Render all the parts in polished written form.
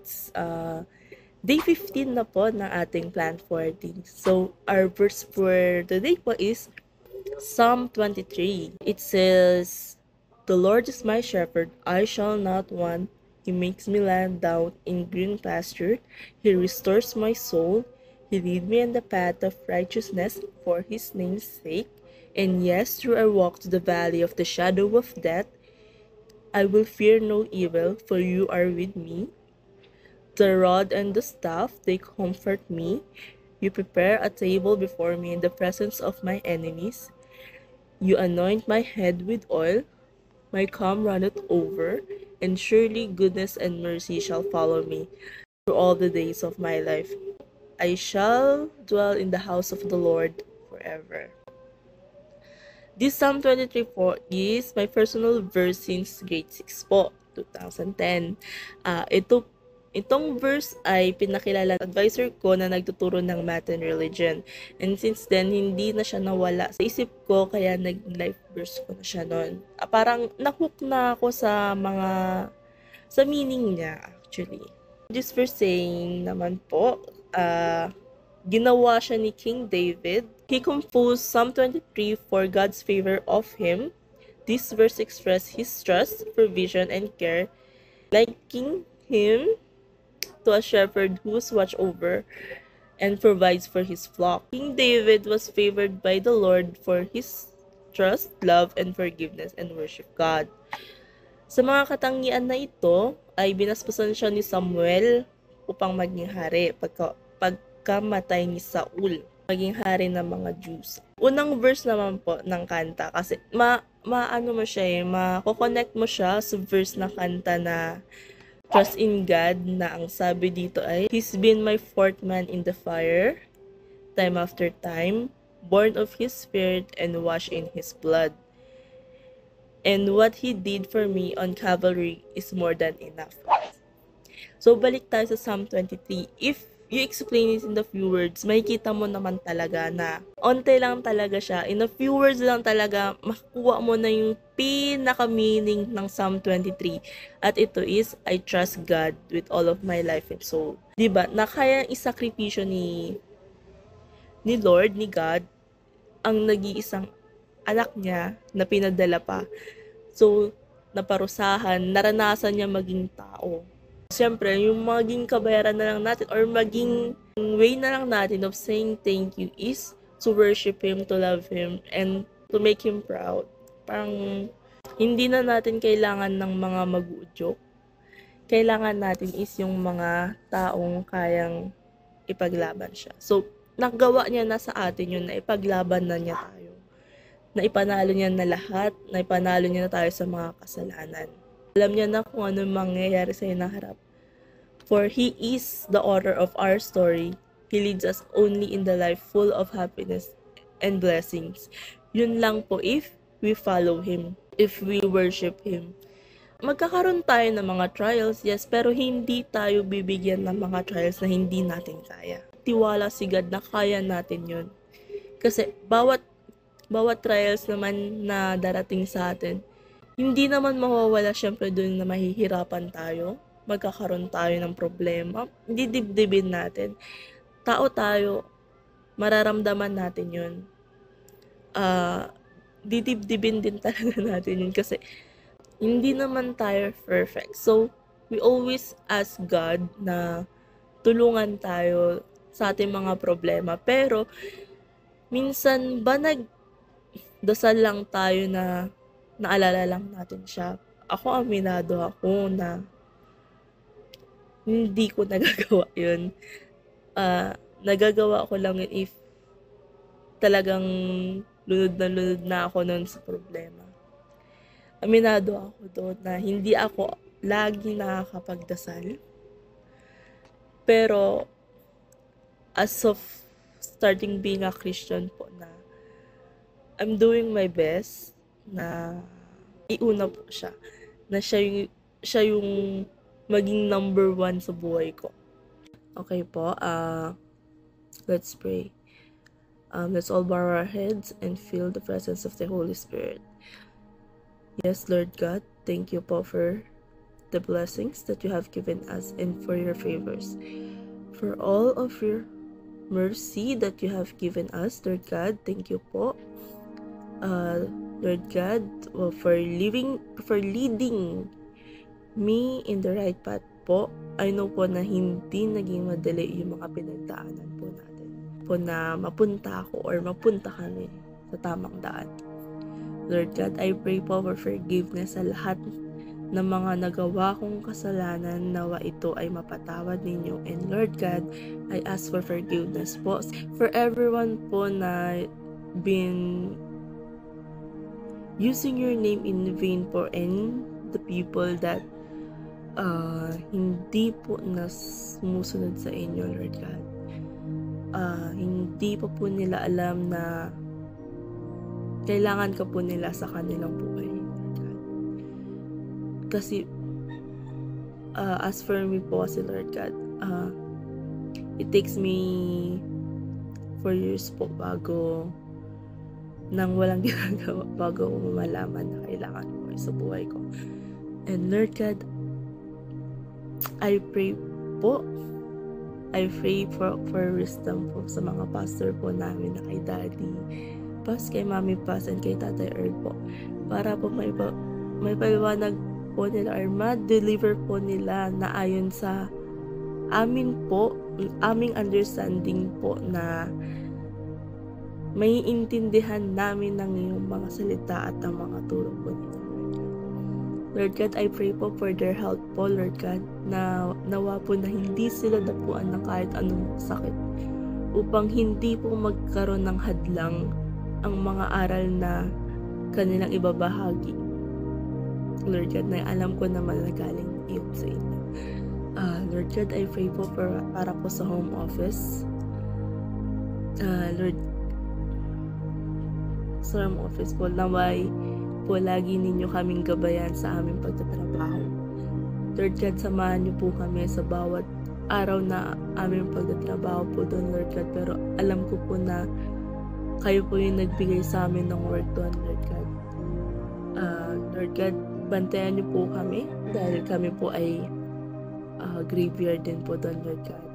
it's day 15 na po ng ating Plant 14. So, our verse for today po is Psalm 23. It says, "The Lord is my shepherd, I shall not want. He makes me lie down in green pasture. He restores my soul. He leads me in the path of righteousness for his name's sake. And yes, through I walk to the valley of the shadow of death, I will fear no evil, for you are with me. The rod and the staff, they comfort me. You prepare a table before me in the presence of my enemies. You anoint my head with oil. My cup runneth over, and surely goodness and mercy shall follow me through all the days of my life. I shall dwell in the house of the Lord forever." This Psalm 23 po is my personal verse since grade 6 po, 2010. Itong verse ay pinakilala ng advisor ko na nagtuturo ng math and religion. And since then, hindi na siya nawala sa isip ko, kaya nag-life verse ko na siya noon. Parang nahook na ako sa meaning niya actually. This verse saying naman po, ginawa siya ni King David. He composed Psalm 23 for God's favor of him. This verse expressed his trust, provision, and care, liking him to a shepherd who's watch over and provides for his flock. King David was favored by the Lord for his trust, love, and forgiveness, and worship God. Sa mga katangian na ito, ay binasbasan siya ni Samuel upang maging hari pagkamatay ni Saul, maging hari ng mga Jews. Unang verse naman po ng kanta, kasi maano mo siya mako-connect mo siya sa verse na kanta na trust in God, na ang sabi dito ay, "He's been my fourth man in the fire, time after time, born of His Spirit and washed in His blood. And what He did for me on Calvary is more than enough." So, balik tayo sa Psalm 23. If you explain it in the few words, makikita mo naman talaga na onte lang talaga siya. In a few words lang talaga, makukuha mo na yung pinaka-meaning ng Psalm 23. At ito is, I trust God with all of my life and soul. Diba? Na kaya isakripisyo ni Lord, ni God, ang nag-iisang anak niya na pinadala pa. So, naparusahan, naranasan niya maging tao. Siyempre, yung maging kabayaran na lang natin or maging way na lang natin of saying thank you is to worship Him, to love Him, and to make Him proud. Parang hindi na natin kailangan ng mga mag-uudyok. Kailangan natin is yung mga taong kayang ipaglaban siya. So, nagawa niya na sa atin yun, na ipaglaban na niya tayo. Na ipanalo niya na lahat, na ipanalo niya na tayo sa mga kasalanan. Alam niya na kung ano mangyayari sa hinaharap. For He is the author of our story. He leads us only in the life full of happiness and blessings. Yun lang po if we follow Him, if we worship Him. Magkakaroon tayo ng mga trials, yes, pero hindi tayo bibigyan ng mga trials na hindi natin kaya. Tiwala si God na kaya natin yun. Kasi bawat trials naman na darating sa atin, hindi naman mawawala syempre doon na mahihirapan tayo. Magkakaroon tayo ng problema. Didibdibin natin. Tao tayo, mararamdaman natin yun. Didibdibin din talaga natin yun kasi hindi naman tayo perfect. So, we always ask God na tulungan tayo sa ating mga problema. Pero, minsan ba nagdasal lang tayo na naalala lang natin siya? Ako, aminado ako na hindi ko nagagawa yun. Nagagawa ko lang yun if talagang lunod na ako nun sa problema. Aminado ako doon na hindi ako lagi nakakapagdasal. Pero, as of starting being a Christian po, na I'm doing my best na iuna po siya. Na siya yung maging number 1 sa buhay ko. Okay po, let's pray. Let's all bow our heads and feel the presence of the Holy Spirit. Yes, Lord God, thank you po for the blessings that you have given us and for your favors. For all of your mercy that you have given us, Lord God, thank you po. Lord God, for leading me in the right path po. I know po na hindi naging madali yung mga pinagdaanan po natin. Po na mapunta ako or mapunta kami sa tamang daan. Lord God, I pray po for forgiveness sa lahat ng mga nagawa kong kasalanan, nawa ito ay mapatawad ninyo. And Lord God, I ask for forgiveness po for everyone po na been using your name in vain po, and the people that hindi po sumusunod sa inyo, Lord God. Hindi pa po nila alam na kailangan ka po nila sa kanilang buhay, Lord God. Kasi as for me po kasi, Lord God, it takes me 4 years po bago nang walang ginagawa, bago ko malaman na kailangan ko sa buhay ko. And Lord God, I pray po, I pray for wisdom po sa mga pastor po namin na kay Daddy Pas, kay Mami Pas, and kay Tatay Earl po, para po may paliwanag po nila or ma-deliver po nila na ayon sa amin po, aming understanding po, na may intindihan namin ng iyong mga salita at ang mga turo po nila. Lord God, I pray po for their health po, Lord God, na nawa po na hindi sila dapuan ng kahit anong sakit, upang hindi po magkaroon ng hadlang ang mga aral na kanilang ibabahagi. Lord God, na alam ko naman na galing iyon sa inyo. Lord God, I pray po para po sa home office. Lord, sa home office po, naway po lagi ninyo kaming gabayan sa aming pagtatrabaho. Lord God, samahan niyo po kami sa bawat araw na aming pagtatrabaho po doon, Lord God. Pero alam ko po na kayo po yung nagbigay sa amin ng work doon, Lord God. Lord God, bantayan niyo po kami dahil kami po ay graveyard din po doon, Lord God.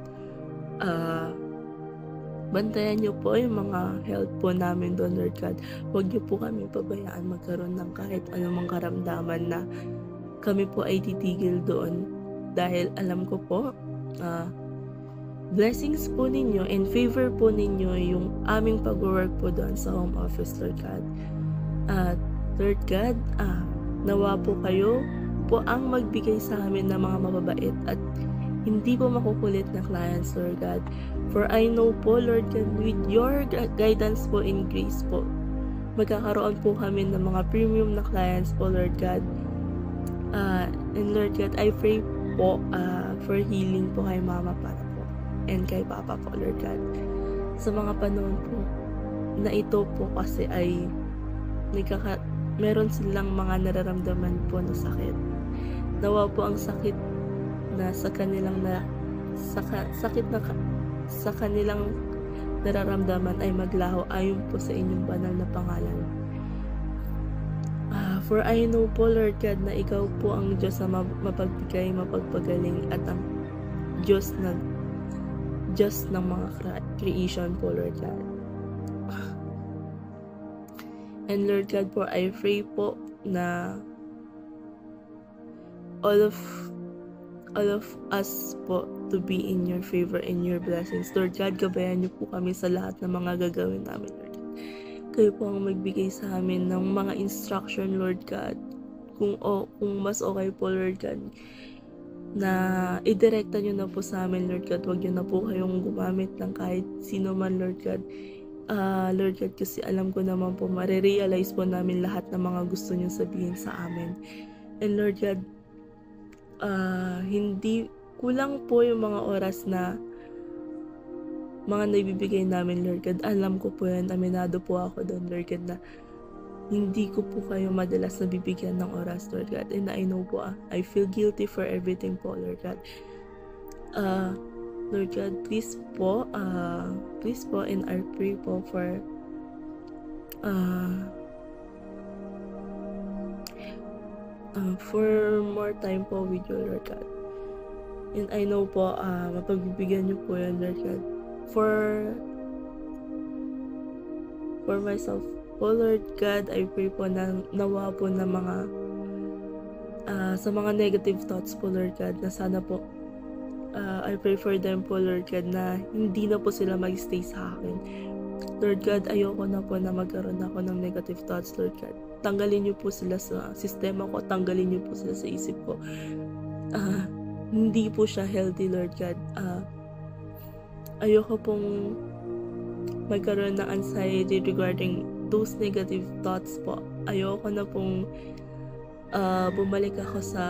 Bantayan niyo po yung mga health po namin doon, Lord God. Huwag niyo po kami pabayaan magkaroon ng kahit anumang karamdaman na kami po ay titigil doon, dahil alam ko po blessings po ninyo and favor po ninyo yung aming pag-work po doon sa home office, Lord God. Lord God, nawa po kayo po ang magbigay sa amin ng mga mababait at hindi po makukulit na clients, Lord God. For I know po, Lord God, with your guidance po and grace po, magkakaroon po kami ng mga premium na clients po, Lord God. And Lord God, I pray po for healing po kay Mama para po and kay Papa po, Lord God. Sa mga panahon po na ito po kasi ay meron silang mga nararamdaman po na sakit. Nawa po ang sakit na sa kanilang sa kanilang nararamdaman ay maglaho ayon po sa inyong banal na pangalan. For I know po, Lord God, na ikaw po ang Diyos na mapagbigay, mapagpagaling, at ang Diyos ng mga creation po, Lord God. And Lord God po, I pray po na all of us po to be in your favor and your blessings. Lord God, gabayan niyo po kami sa lahat ng mga gagawin namin, Lord. Kayo po ang magbigay sa amin ng mga instruction, Lord God. Kung mas okay po, Lord God, na idirekta niyo na po sa amin, Lord God. Huwag niyo na po kayong gumamit ng kahit sino man, Lord God. Lord God, kasi alam ko naman po, marirealize po namin lahat ng mga gusto niyo sabihin sa amin. And Lord God, hindi kulang po yung mga oras na mga naibibigay namin, Lord God. Alam ko po yan, aminado po ako doon, Lord God, na hindi ko po kayo madalas nabibigyan ng oras, Lord God. And I know po, I feel guilty for everything po, Lord God. Lord God, please po, and I pray po for for more time po with you, Lord God. And I know po, mapagbibigyan niyo po yan, Lord God. For myself po, Lord God, I pray po na nawa po na sa mga negative thoughts po, Lord God, na sana po, I pray for them po, Lord God, na hindi na po sila mag-stay sa akin. Lord God, ayoko na po na magkaroon ako ng negative thoughts, Lord God. Tanggalin niyo po sila sa sistema ko, tanggalin niyo po sila sa isip ko. Hindi po siya healthy, Lord God. Ayoko pong magkaroon ng anxiety regarding those negative thoughts po. Ayoko na pong bumalik ako sa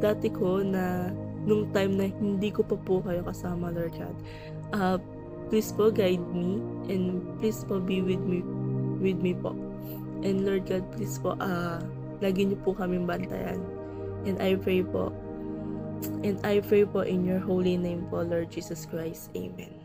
dati ko na nung time na hindi ko pa po kayo kasama, Lord God. Please po guide me and please po be with me po. And Lord God, please po, lagi niyo po kaming bantayan. And I pray po in your holy name po, Lord Jesus Christ. Amen.